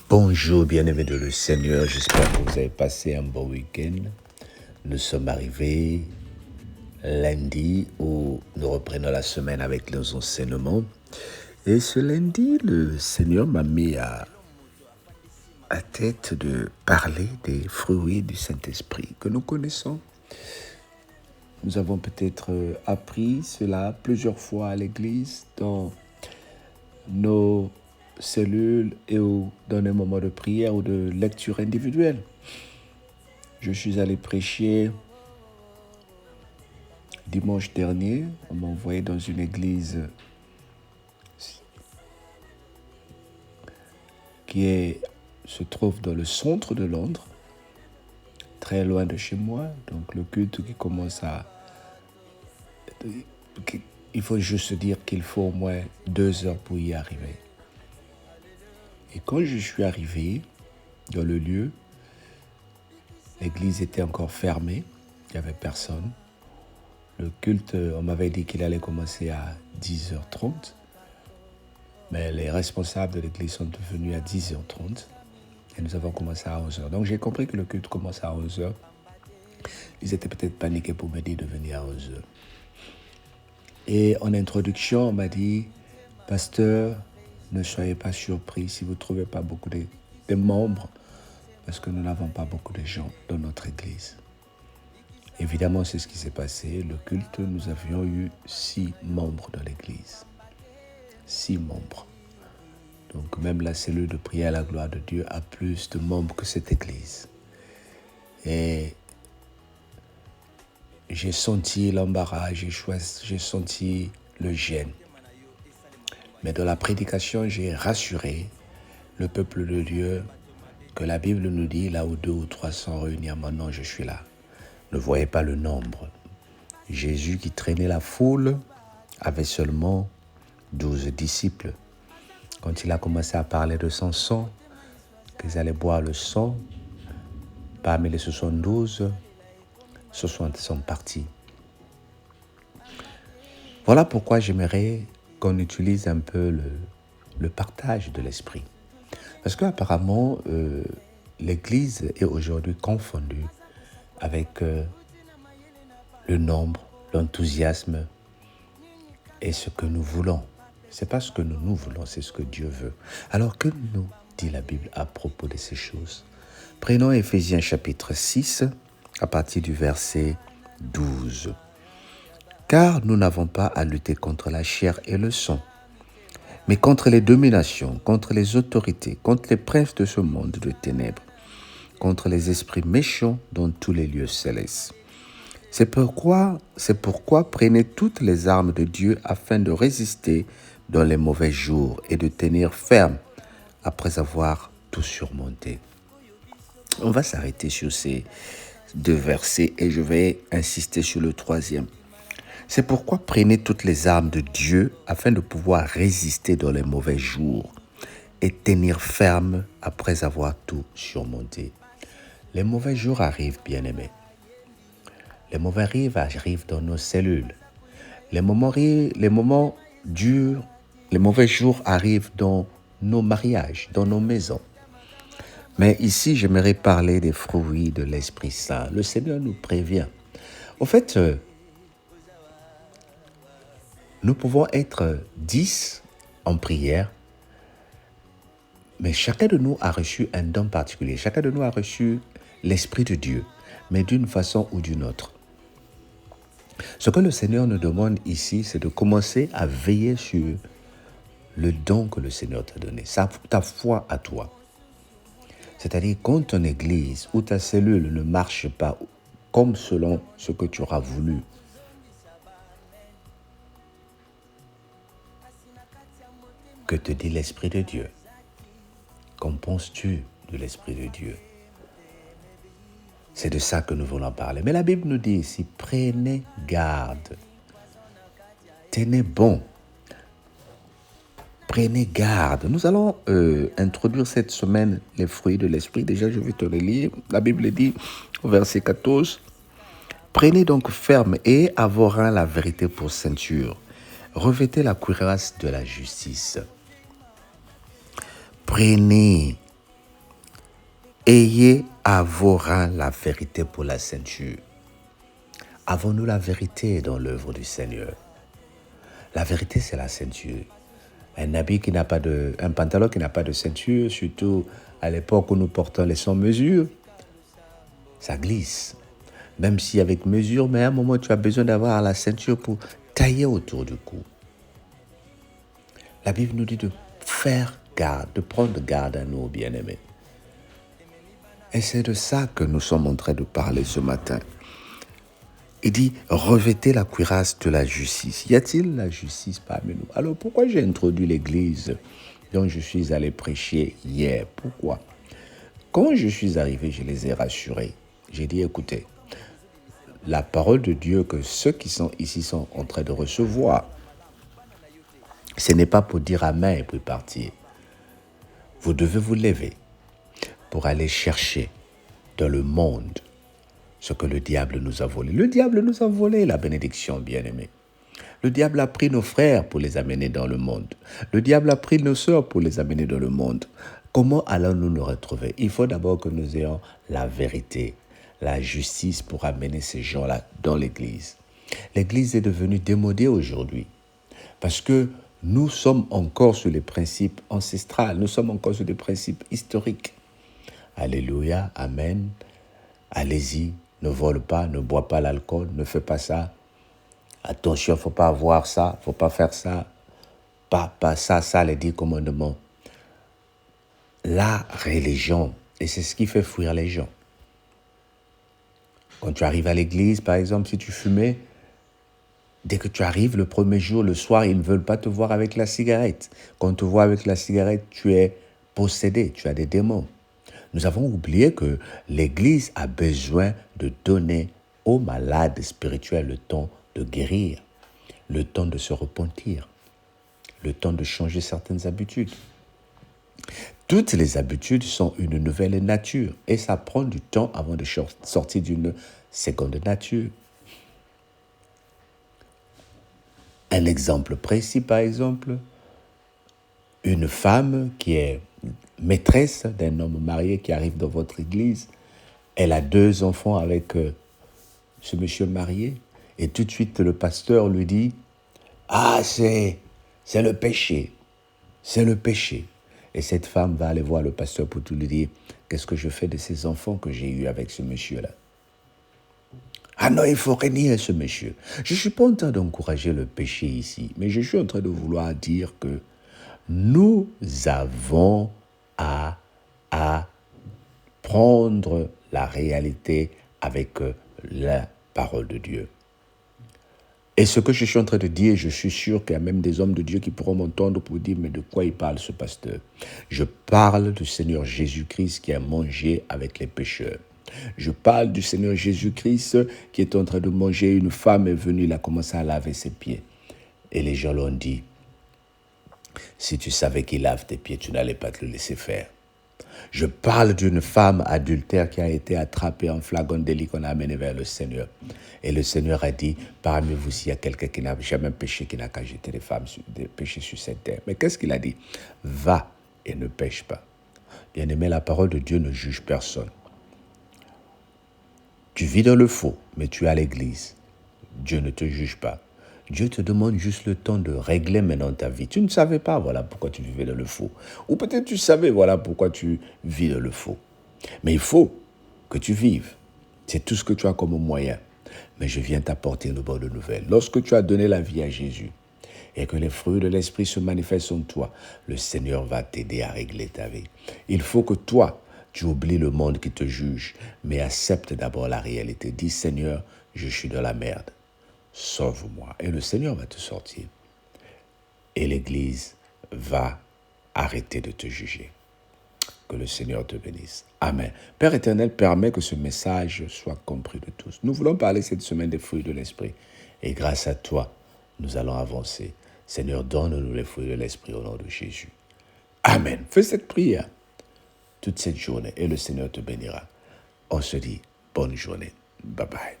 Bonjour bien-aimés de le Seigneur, j'espère que vous avez passé un bon week-end. Nous sommes arrivés lundi où nous reprenons la semaine avec nos enseignements. Et ce lundi, le Seigneur m'a mis à tête de parler des fruits du Saint-Esprit que nous connaissons. Nous avons peut-être appris cela plusieurs fois à l'église dans nos cellules et dans des moments de prière ou de lecture individuelle. Je suis allé prêcher dimanche dernier. On m'a envoyé dans une église qui se trouve dans le centre de Londres, très loin de chez moi. Donc le culte qui commence il faut juste dire qu'il faut au moins 2 heures pour y arriver. Et quand je suis arrivé dans le lieu, l'église était encore fermée, il n'y avait personne. Le culte, on m'avait dit qu'il allait commencer à 10h30, mais les responsables de l'église sont venus à 10h30 et nous avons commencé à 11h. Donc j'ai compris que le culte commence à 11h. Ils étaient peut-être paniqués pour me dire de venir à 11h. Et en introduction, on m'a dit, « Pasteur, ne soyez pas surpris si vous ne trouvez pas beaucoup de membres, parce que nous n'avons pas beaucoup de gens dans notre église. » Évidemment, c'est ce qui s'est passé. Le culte, nous avions eu 6 membres dans l'église. 6 membres. Donc même la cellule de prière à la gloire de Dieu a plus de membres que cette église. Et j'ai senti l'embarras, j'ai senti le gêne. Mais dans la prédication, j'ai rassuré le peuple de Dieu que la Bible nous dit, là où 2 ou 3 sont réunis en mon nom, je suis là. Ne voyez pas le nombre. Jésus qui traînait la foule avait seulement 12 disciples. Quand il a commencé à parler de son sang, qu'ils allaient boire le sang, parmi les 72, 60 sont partis. Voilà pourquoi j'aimerais qu'on utilise un peu le partage de l'esprit. Parce qu'apparemment, l'Église est aujourd'hui confondue avec le nombre, l'enthousiasme et ce que nous voulons. C'est pas ce que nous voulons, c'est ce que Dieu veut. Alors que nous dit la Bible à propos de ces choses? Prenons Éphésiens chapitre 6 à partir du verset 12. Car nous n'avons pas à lutter contre la chair et le sang, mais contre les dominations, contre les autorités, contre les princes de ce monde de ténèbres, contre les esprits méchants dans tous les lieux célestes. C'est pourquoi prenez toutes les armes de Dieu afin de résister dans les mauvais jours et de tenir ferme après avoir tout surmonté. On va s'arrêter sur ces 2 versets et je vais insister sur le 3e. C'est pourquoi prenez toutes les armes de Dieu afin de pouvoir résister dans les mauvais jours et tenir ferme après avoir tout surmonté. Les mauvais jours arrivent, bien-aimés. Les mauvais jours arrivent dans nos cellules. Les moments durs, les mauvais jours arrivent dans nos mariages, dans nos maisons. Mais ici, j'aimerais parler des fruits de l'Esprit Saint. Le Seigneur nous prévient. En fait, nous pouvons être 10 en prière, mais chacun de nous a reçu un don particulier. Chacun de nous a reçu l'Esprit de Dieu, mais d'une façon ou d'une autre. Ce que le Seigneur nous demande ici, c'est de commencer à veiller sur le don que le Seigneur t'a donné, ta foi à toi. C'est-à-dire, quand ton église ou ta cellule ne marche pas comme selon ce que tu auras voulu, que te dit l'Esprit de Dieu? Qu'en penses-tu de l'Esprit de Dieu? C'est de ça que nous voulons parler. Mais la Bible nous dit ici, prenez garde. Tenez bon. Prenez garde. Nous allons introduire cette semaine les fruits de l'Esprit. Déjà, je vais te le lire. La Bible dit au verset 14, « Prenez donc ferme et à vos reins la vérité pour ceinture. Revêtez la cuirasse de la justice. » Prenez ayez à vos reins la vérité pour la ceinture. Avons-nous la vérité dans l'œuvre du Seigneur? La vérité, c'est la ceinture. Un pantalon qui n'a pas de ceinture, surtout à l'époque où nous portons les sans-mesures, ça glisse. Même si avec mesure, mais à un moment, tu as besoin d'avoir la ceinture pour tailler autour du cou. La Bible nous dit de faire garde, de prendre garde à nous, bien-aimés. Et c'est de ça que nous sommes en train de parler ce matin. Il dit, revêtez la cuirasse de la justice. Y a-t-il la justice parmi nous? Alors pourquoi j'ai introduit l'église dont je suis allé prêcher hier? Pourquoi? Quand je suis arrivé, je les ai rassurés. J'ai dit, écoutez, la parole de Dieu que ceux qui sont ici sont en train de recevoir, ce n'est pas pour dire amen et puis partir. Vous devez vous lever pour aller chercher dans le monde ce que le diable nous a volé. Le diable nous a volé la bénédiction, bien-aimés. Le diable a pris nos frères pour les amener dans le monde. Le diable a pris nos sœurs pour les amener dans le monde. Comment allons-nous nous retrouver? Il faut d'abord que nous ayons la vérité, la justice pour amener ces gens-là dans l'église. L'église est devenue démodée aujourd'hui parce que nous sommes encore sur les principes ancestraux, nous sommes encore sur des principes historiques. Alléluia, amen, allez-y, ne vole pas, ne bois pas l'alcool, ne fais pas ça. Attention, il ne faut pas avoir ça, il ne faut pas faire ça. Pas ça, les 10 commandements. La religion, et c'est ce qui fait fuir les gens. Quand tu arrives à l'église, par exemple, si tu fumais, dès que tu arrives le premier jour, le soir, ils ne veulent pas te voir avec la cigarette. Quand on te voit avec la cigarette, tu es possédé, tu as des démons. Nous avons oublié que l'Église a besoin de donner aux malades spirituels le temps de guérir, le temps de se repentir, le temps de changer certaines habitudes. Toutes les habitudes sont une nouvelle nature et ça prend du temps avant de sortir d'une seconde nature. Un exemple précis, par exemple, une femme qui est maîtresse d'un homme marié qui arrive dans votre église, elle a 2 enfants avec ce monsieur marié, et tout de suite le pasteur lui dit « Ah, c'est le péché, c'est le péché ». Et cette femme va aller voir le pasteur pour tout lui dire « Qu'est-ce que je fais de ces enfants que j'ai eus avec ce monsieur-là » ? Ah non, il faut renier ce monsieur. Je ne suis pas en train d'encourager le péché ici, mais je suis en train de vouloir dire que nous avons à prendre la réalité avec la parole de Dieu. Et ce que je suis en train de dire, je suis sûr qu'il y a même des hommes de Dieu qui pourront m'entendre pour dire, mais de quoi il parle ce pasteur? Je parle du Seigneur Jésus-Christ qui a mangé avec les pécheurs. Je parle du Seigneur Jésus-Christ qui est en train de manger. Une femme est venue, il a commencé à laver ses pieds. Et les gens l'ont dit, si tu savais qu'il lave tes pieds, tu n'allais pas te le laisser faire. Je parle d'une femme adultère qui a été attrapée en flagrant délit qu'on a amenée vers le Seigneur. Et le Seigneur a dit, parmi vous, s'il y a quelqu'un qui n'a jamais péché, qui n'a qu'à jeter des péchés sur cette terre. Mais qu'est-ce qu'il a dit? Va et ne pêche pas. Bien-aimé, la parole de Dieu ne juge personne. Tu vis dans le faux, mais tu es à l'église. Dieu ne te juge pas. Dieu te demande juste le temps de régler maintenant ta vie. Tu ne savais pas, voilà pourquoi tu vivais dans le faux. Ou peut-être tu savais, voilà pourquoi tu vis dans le faux. Mais il faut que tu vives. C'est tout ce que tu as comme moyen. Mais je viens t'apporter une bonne nouvelle. Lorsque tu as donné la vie à Jésus et que les fruits de l'Esprit se manifestent en toi, le Seigneur va t'aider à régler ta vie. Il faut que toi, tu oublies le monde qui te juge, mais accepte d'abord la réalité. Dis, Seigneur, je suis dans la merde. Sauve-moi. Et le Seigneur va te sortir. Et l'Église va arrêter de te juger. Que le Seigneur te bénisse. Amen. Père éternel, permets que ce message soit compris de tous. Nous voulons parler cette semaine des fruits de l'Esprit. Et grâce à toi, nous allons avancer. Seigneur, donne-nous les fruits de l'Esprit au nom de Jésus. Amen. Fais cette prière toute cette journée et le Seigneur te bénira. On se dit bonne journée. Bye bye.